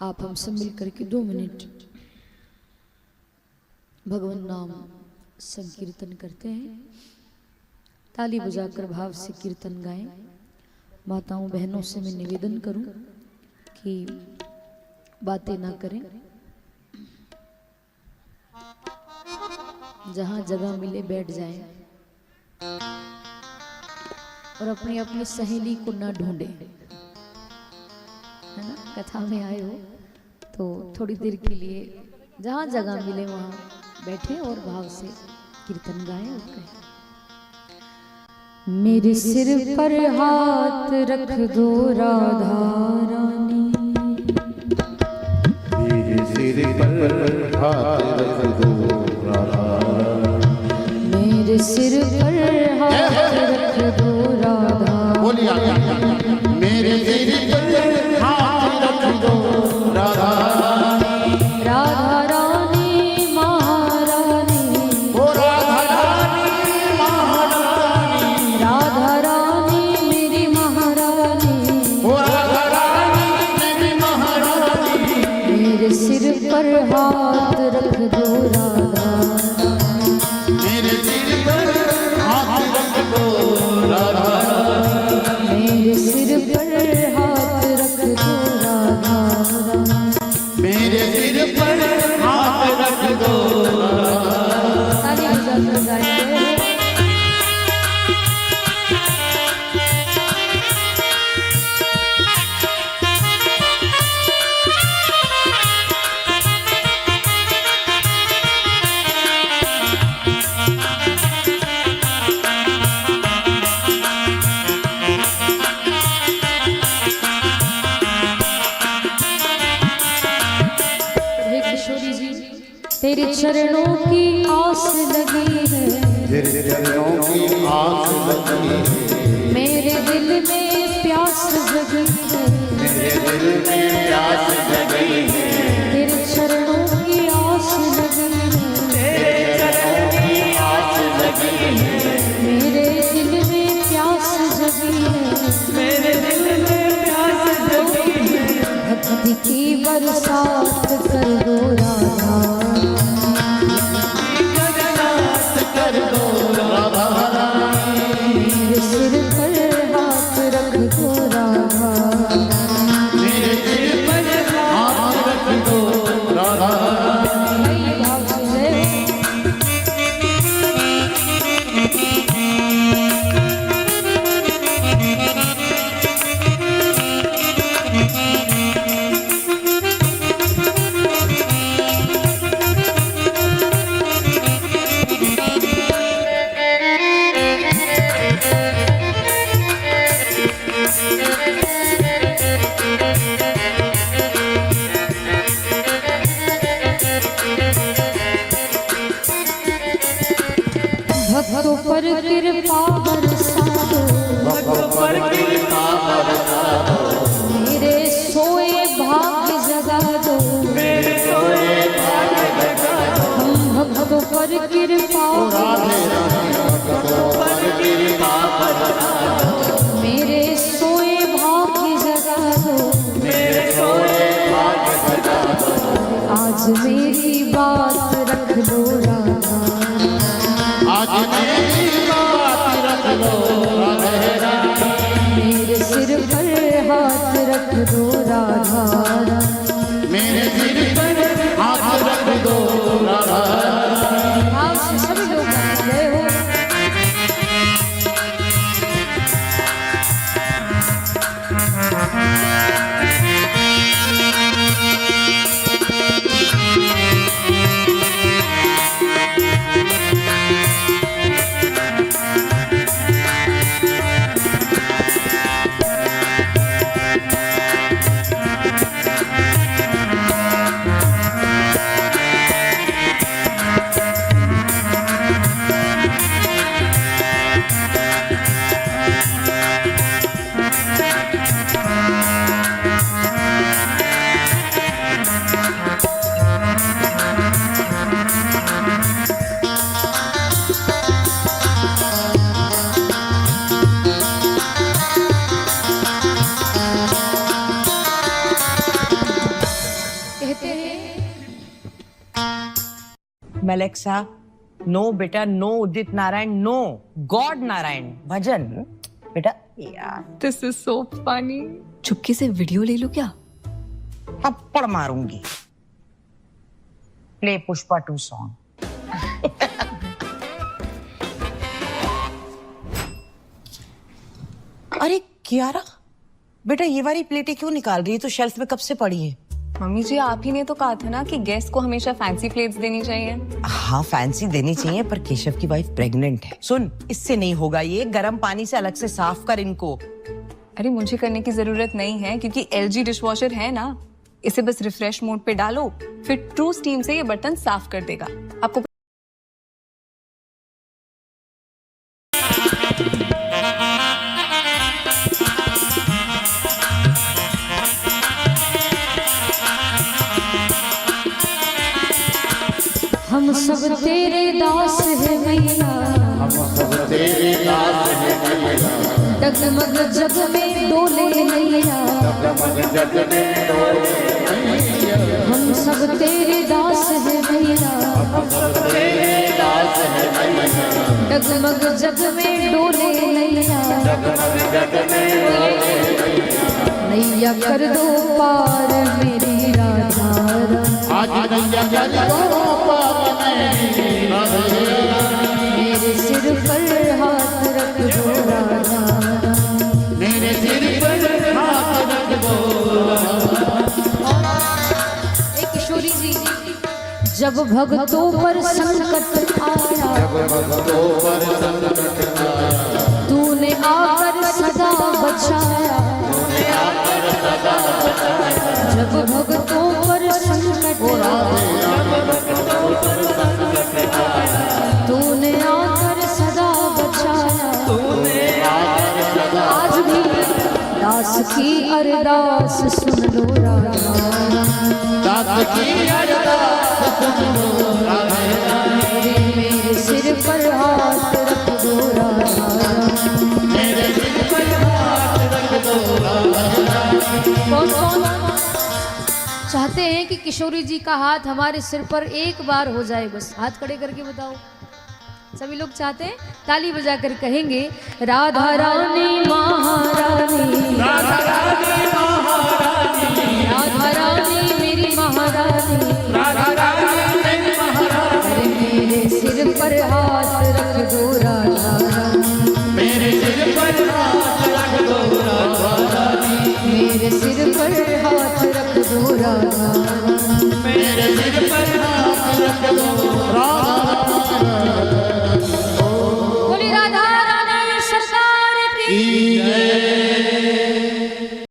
आप हम सब मिल करके 2 मिनट भगवान नाम संकीर्तन करते हैं। ताली बजाकर भाव से कीर्तन गाएं। माताओं बहनों से मैं निवेदन करूं कि बातें ना करें, जहां जगह मिले बैठ जाएं और अपनी अपनी सहेली को ना ढूंढें, है ना। कथा में आए हो तो थोड़ी देर के लिए जहां जगह मिले वहां बैठे और भाव से कीर्तन गाएं और कहें। मेरे सिर पर हाथ रख दो राधा रानी, मेरे सिर पर हाथ रख दो राधा, मेरे सिर पर हाथ रख दो राधा, बोलिए मेरे सिर पर हाथ रख दो राधा, राधा रानी महारानी, ओ राधा रानी महारानी, राधा रानी मेरी महारानी, ओ राधा रानी मेरी महारानी, मेरे सिर पर हाथ रख दो राधा, मेरे सिर पर हाथ रख दो राधा, मेरे सिर पर हाथ रख दो राधा, मेरे सिर पर हाथ रख दो राधा। ताली बजाकर गाएंगे। हे किशोरी जी, तेरे चरणों की आस लगी है, तेरे चरणों की आस लगी है, मेरे दिल में प्यास जगी है, मेरे दिल में प्यास जगी है, तेरे चरणों की आस लगी है, तेरे चरणों की आस लगी है, मेरे दिल में प्यास जगी है, मेरे दिल में प्यास जगी है, भक्ति की बरसात कर दो राधा, जगन्नाथ कर दो राधा, मेरे सिर पर हाथ रख दो राधा, मेरे सिर पर हाथ रख दो राधा, ये भाव से है। भक्तों पर कृपा बरसा दो, भक्तों पर कृपा बरसा दो, मेरे सोए भाग्य जगा दो, मेरे सोए भाग्य जगा दो, हम भक्तों पर कृपा राधे राधे भक्तों पर कृपा बरसा दो, मेरे सोए भाग्य जगा दो, मेरे सोए भाग्य जगा दो, आज मेरी बात रख लो राधा, आज मेरी बात रख लो राधे राधे, मेरे सिर पर हाथ रख दो राधा, मेरे सिर पर हाथ रख दो राधा, भाव से सभी लोग गाते हो। मेलेक्सा, नो बेटा, no Udit Narayan, no god Narayan भजन बेटा यार। This is so funny. चुपके से वीडियो ले लो क्या? थप्पड़ मारूंगी। Play Pushpa 2 song. अरे कियारा बेटा, ये वाली प्लेटें क्यों निकाल रही है? तो शेल्फ में कब से पड़ी है? मम्मी जी, आप ही ने तो कहा था ना कि गेस्ट को हमेशा फैंसी प्लेट्स देनी चाहिए। हाँ फैंसी देनी चाहिए, पर केशव की वाइफ प्रेग्नेंट है। सुन, इससे नहीं होगा, ये गर्म पानी से अलग से साफ कर इनको। अरे मुझे करने की जरूरत नहीं है, क्योंकि LG डिशवॉशर है ना, इसे बस रिफ्रेश मोड पे डालो, फिर ट्रू स्टीम से ये बर्तन साफ कर देगा। आपको हम सब तेरे दास है मैया, हम सब तेरे दास हैं मैया, डगमग जग में डोले नैया। डगमग जग में डोले मैया, हम सब तेरे दास है मैया, हम सब तेरे दास हैं मैया, डगमग जग में डोले नैया। डगमग जग में डोले नैया कर दो पार मेरी राधा, आज नैया कर दो पार मेरी राधा, मेरे सिर पर हाथ रख दो राधा, मेरे सिर पर हाथ रख दो। किशोरी जी, जब भक्तों पर संकट आया, जब भक्तों पर संकट आया, तूने आकर सदा बचाया। जब भक्तों पर संकट आया, तूने आकर सदा बचाया। आज भी दास की अरदास सुन लो राधा, दास की अरदास सुन लो राधा, मेरे सिर पर हाथ रख दो राधा, मेरे सिर पर हाथ रख दो राधा। कौन कौन चाहते हैं कि किशोरी जी का हाथ हमारे सिर पर एक बार हो जाए? बस हाथ खड़े करके बताओ। सभी लोग चाहते हैं? ताली बजाकर कहेंगे, राधा रानी महारानी, राधा रानी महारानी, राधा रानी मेरी महारानी, राधा रानी मेरी महारानी, अरे मेरे सिर पर हाथ रख दो राधा, मेरे सिर पर हाथ रख दो राधा, मेरे सिर पर हाथ रख दो राधा, मेरे सिर पर हाथ रख दो राधा। बोली राधा रानी सरकार की।